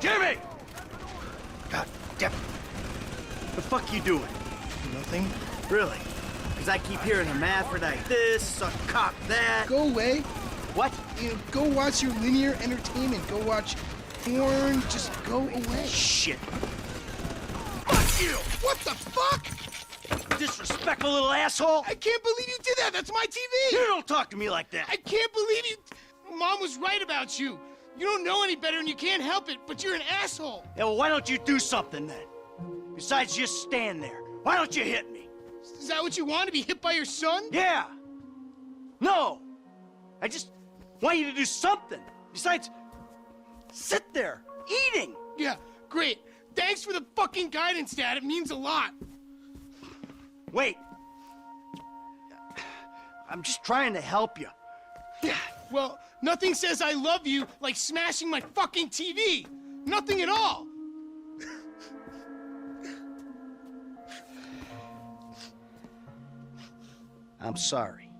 Jimmy! God damn it. The fuck you doing? Nothing. Really? Because I keep hearing hermaphrodite this, suck cock that. Go away. What? You know, go watch your linear entertainment. Go watch porn. Just go away. Shit. Fuck you! What the fuck? Disrespectful little asshole! I can't believe you did that. That's my TV. You don't talk to me like that. I can't believe you. Mom was right about you. You don't know any better and you can't help it, but you're an asshole. Yeah, well, why don't you do something then? Besides just stand there. Why don't you hit me? Is that what you want, to be hit by your son? Yeah. No. I just want you to do something. Besides, sit there, eating. Yeah, great. Thanks for the fucking guidance, Dad. It means a lot. Wait. I'm just trying to help you. Well, nothing says I love you like smashing my fucking TV. Nothing at all. I'm sorry.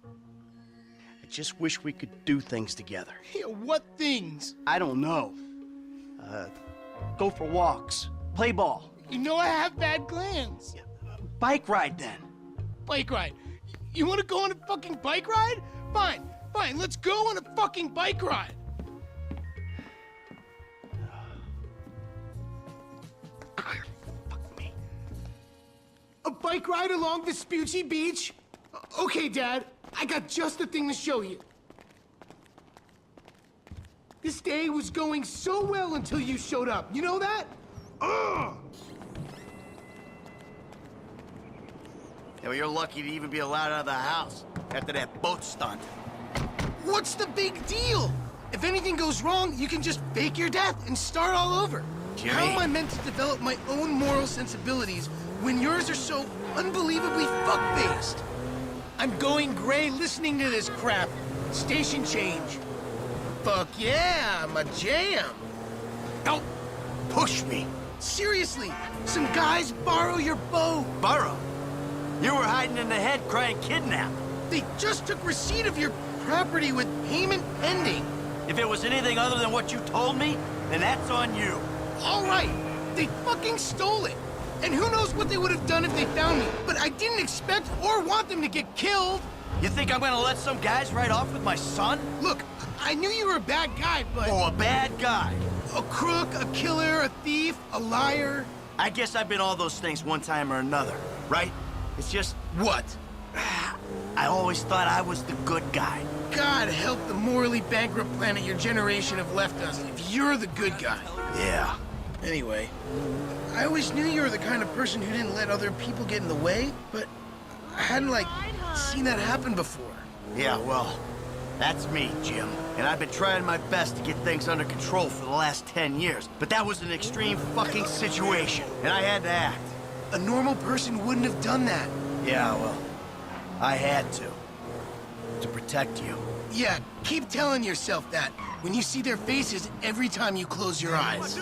I just wish we could do things together. Yeah, what things? I don't know. Go for walks, play ball. You know I have bad glands. Bike ride then. Bike ride. You want to go on a fucking bike ride? Fine, fine. Let's go on a fucking bike ride. Fuck me. A bike ride along Vespucci Beach? Okay, Dad. I got just the thing to show you. This day was going so well until you showed up. You know that? Ugh! Yeah, well, you're lucky to even be allowed out of the house after that boat stunt. What's the big deal? If anything goes wrong, you can just fake your death and start all over. Jimmy. How am I meant to develop my own moral sensibilities when yours are so unbelievably fuck-faced? I'm going gray listening to this crap. Station change. Fuck yeah, I'm a jam. Don't push me. Seriously, some guys borrow your boat. Burrow. You were hiding in the head crying kidnap. They just took receipt of your property with payment pending. If it was anything other than what you told me, then that's on you. All right, they fucking stole it. And who knows what they would have done if they found me. But I didn't expect or want them to get killed. You think I'm gonna let some guys ride off with my son? Look, I knew you were a bad guy, but... Oh, a bad guy. A crook, a killer, a thief, a liar. I guess I've been all those things one time or another, right? It's just, What? I always thought I was the good guy. God help the morally bankrupt planet your generation have left us if you're the good guy. Yeah. Anyway, I always knew you were the kind of person who didn't let other people get in the way, but I hadn't, like, seen that happen before. Yeah, well, that's me, Jim. And I've been trying my best to get things under control for the last 10 years. But that was an extreme fucking situation, and I had to act. A normal person wouldn't have done that. Yeah, well, I had to. To protect you. Yeah, keep telling yourself that when you see their faces every time you close your eyes.